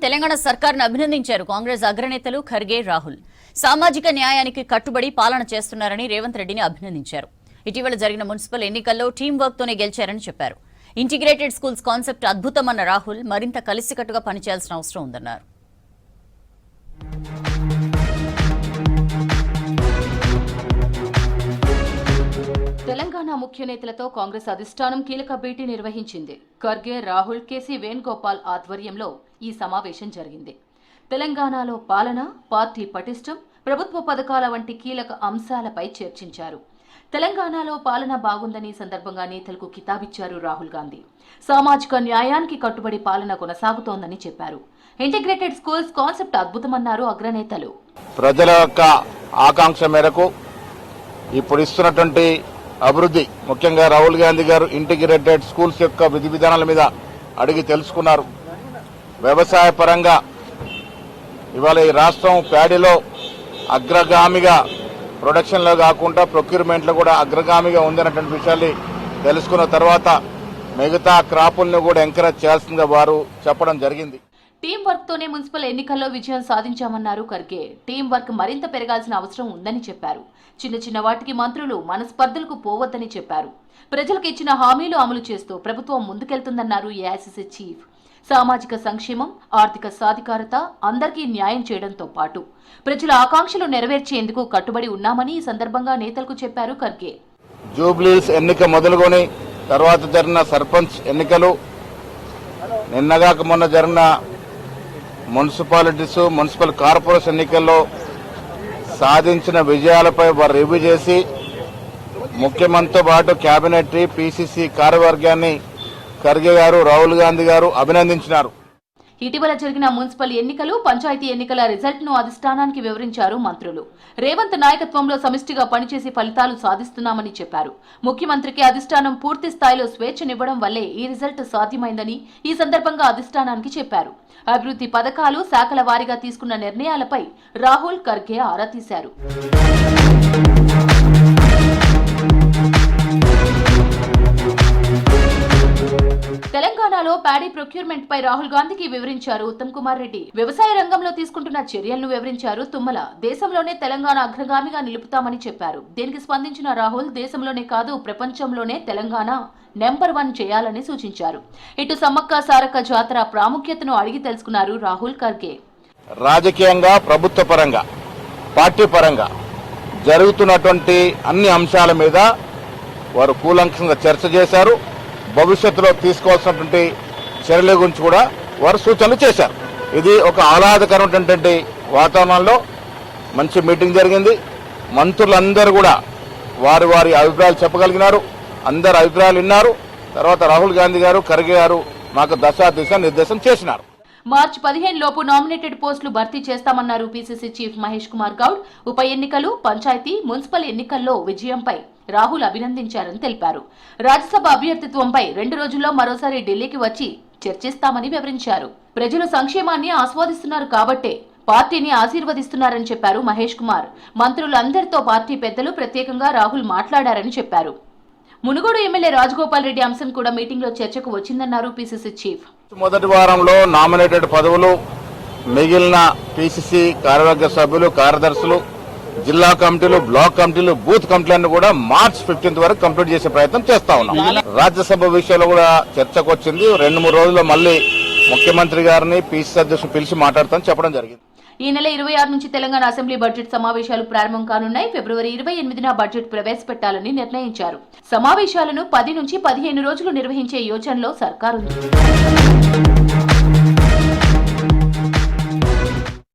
తెలంగాణ సర్కార్ను అభినందించారు కాంగ్రెస్ అగ్రనేతలు ఖర్గే, రాహుల్. సామాజిక న్యాయానికి కట్టుబడి పాలన చేస్తున్నారని రేవంత్ రెడ్డిని అభినందించారు. ఇటీవల జరిగిన మున్సిపల్ ఎన్నికల్లో టీం వర్క్ తోనే గెలిచారని చెప్పారు. ఇంటిగ్రేటెడ్ స్కూల్స్ కాన్సెప్ట్ అద్భుతమన్న రాహుల్ మరింత కలిసికట్టుగా పనిచేయాల్సిన అవసరం ఉందన్నారు. తెలంగాణ ముఖ్య నేతలతో కాంగ్రెస్ అధిష్టానం కీలక భేటీ నిర్వహించింది. ఖర్గే, రాహుల్, కేసీ వేణుగోపాల్ ఆధ్వర్యంలో ఈ సమావేశం జరిగింది. తెలంగాణలో పాలన, పార్టీ పటిష్టం, ప్రభుత్వ పథకాల వంటి కీలక అంశాలపై చర్చించారు. తెలంగాణలో పాలన బాగుందని సందర్భంగా నేతలకు కితాబిచ్చారు రాహుల్ గాంధీ. సామాజిక న్యాయానికి కట్టుబడి పాలన కొనసాగుతోందని చెప్పారు. ఇంటిగ్రేటెడ్ స్కూల్స్ కాన్సెప్ట్ అద్భుతమన్నారు అగ్రనేతలు. ప్రజల యొక్క ఆకాంక్ష మేరకు ఇప్పుడు ఇస్తున్నటువంటి అభివృద్ధి, ముఖ్యంగా రాహుల్ గాంధీ గారు ఇంటిగ్రేటెడ్ స్కూల్స్ యొక్క విధి విధానాల మీద అడిగి తెలుసుకున్నారు. వ్యవసాయ పరంగా ఇవాళ ఈ రాష్ట్రం ప్యాడీలో అగ్రగామిగా, ప్రొడక్షన్లో కాకుండా ప్రొక్యూర్మెంట్లో కూడా అగ్రగామిగా ఉందన్నటువంటి విషయాన్ని తెలుసుకున్న తర్వాత మిగతా క్రాపుల్ని కూడా ఎంకరేజ్ చేయాల్సిందిగా వారు చెప్పడం జరిగింది. టీం వర్క్ తోనే మున్సిపల్ ఎన్నికల్లో విజయం సాధించామన్నారు ఖర్గే. టీం వర్క్ మరింత పెరగాల్సిన అవసరం ఉందని చెప్పారు. చిన్న చిన్న వాటికి మంత్రులు మనస్పర్ధలకు పోవద్దని చెప్పారు. ప్రజలకు ఇచ్చిన హామీలు అమలు చేస్తూ ప్రభుత్వం ముందుకెళ్తుందన్నారు ఏఐసీసీ చీఫ్. సామాజిక సంక్షేమం, ఆర్థిక సాధికారత, అందరికీ న్యాయం చేయడంతో పాటు ప్రజల ఆకాంక్షలు నెరవేర్చేందుకు కట్టుబడి ఉన్నామని ఈ సందర్భంగా నేతలకు చెప్పారు ఖర్గే. జూబ్లీస్ ఎన్నిక మొదలుకొని తర్వాత జరిగిన సర్పంచ్ ఎన్నికలు, నిన్నగాక మొన్న జరిగిన మున్సిపాలిటీస్, మున్సిపల్ కార్పొరేషన్ ఎన్నికల్లో సాధించిన విజయాలపై వారు రివ్యూ చేసి ముఖ్యమంత్రితో పాటు కేబినెట్, పీసీసీ కార్యవర్గాన్ని ఖర్గే గారు, రాహుల్ గాంధీ గారు అభినందించినారు. ఇటీవల జరిగిన మున్సిపల్ ఎన్నికలు, పంచాయతీ ఎన్నికల రిజల్ట్ ను అధిష్టానానికి వివరించారు మంత్రులు. రేవంత్ నాయకత్వంలో సమిష్టిగా పనిచేసి ఫలితాలు సాధిస్తున్నామని చెప్పారు. ముఖ్యమంత్రికి అధిష్టానం పూర్తి స్థాయిలో స్వేచ్ఛనివ్వడం వల్లే ఈ రిజల్ట్ సాధ్యమైందని ఈ సందర్భంగా అధిష్టానానికి చెప్పారు. అభివృద్ధి పథకాలు, శాఖల వారీగా తీసుకున్న నిర్ణయాలపై రాహుల్, ఖర్గే ఆరా తీశారు. తెలంగాణలో ప్యాడీ ప్రొక్యూర్మెంట్ పై రాహుల్ గాంధీకి వివరించారు ఉత్తమ్ కుమార్ రెడ్డి. వ్యవసాయ రంగంలో తీసుకుంటున్న చర్యలను వివరించారు తుమ్మల. దేశంలోనే తెలంగాణ అగ్రగామిగా నిలుపుతామని చెప్పారు. దీనికి స్పందించిన రాహుల్ దేశంలోనే కాదు ప్రపంచంలోనే తెలంగాణ నెంబర్ 1 చేయాలని సూచించారు. ఇటు సమ్మక్క సారక్క జాతర ప్రాముఖ్యతను అడిగి తెలుసుకున్నారు రాహుల్, ఖర్గే. రాజకీయంగా, ప్రభుత్వ పరంగా, పార్టీ పరంగా జరుగుతున్నటువంటి అన్ని అంశాల మీద వారు కూలంకషంగా చర్చ చేశారు. భవిష్యత్తులో తీసుకోవాల్సినటువంటి చర్యల గురించి కూడా వారు సూచనలు చేశారు. ఇది ఒక ఆహ్లాదకరమైనటువంటి వాతావరణంలో మంచి మీటింగ్ జరిగింది. మంత్రులందరూ కూడా వారి వారి అభిప్రాయాలు చెప్పగలిగినారు. అందరు అభిప్రాయాలు విన్నారు. తర్వాత రాహుల్ గాంధీ గారు, ఖర్గే గారు మాకు దిశ నిర్దేశం చేసినారు. మార్చి 15 లోపు నామినేటెడ్ పోస్టులు భర్తీ చేస్తామన్నారు పీసీసీ చీఫ్ మహేష్ కుమార్ గౌడ్. ఉప ఎన్నికలు, పంచాయతీ, మున్సిపల్ ఎన్నికల్లో విజయంపై రాహుల్ అభినందించారని తెలిపారు. రాజ్యసభ అభ్యర్థిత్వంపై 2 రోజుల్లో మరోసారి ఢిల్లీకి వచ్చి చర్చిస్తామని వివరించారు. ప్రజలు సంక్షేమాన్ని ఆస్వాదిస్తున్నారు కాబట్టే పార్టీని ఆశీర్వదిస్తున్నారని చెప్పారు మహేష్ కుమార్. మంత్రులందరితో పార్టీ పెద్దలు ప్రత్యేకంగా రాహుల్ మాట్లాడారని చెప్పారు. మునుగోడు ఎమ్మెల్యే రాజగోపాల్ రెడ్డి అంశం కూడా మీటింగ్ లో చర్చకు వచ్చిందన్నారు పీసీసీ చీఫ్. మొదటి వారంలో నామినేటెడ్ పదవులు, మిగిలిన పీసీసీ కార్యవర్గ సభ్యులు, కార్యదర్శులు, జిల్లా కమిటీలు, బ్లాక్ కమిటీలు, బూత్ కమిటీలను కూడా మార్చి 15 వరకు కంప్లీట్ చేసే ప్రయత్నం చేస్తా ఉన్నాం. రాజ్యసభ విషయంలో కూడా చర్చకు వచ్చింది. 2-3 రోజుల్లో మళ్ళీ ముఖ్యమంత్రి గారిని, పీసీసీ అధ్యక్షులు పిలిచి మాట్లాడతామని చెప్పడం జరిగింది. ఈ నెల 26 నుంచి తెలంగాణ అసెంబ్లీ బడ్జెట్ సమావేశాలు ప్రారంభం కానున్నాయి. ఫిబ్రవరి 28న బడ్జెట్ ప్రవేశపెట్టాలని నిర్ణయించారు. సమావేశాలను 10 నుంచి 15 రోజులు నిర్వహించే యోచనలో సర్కారుంది.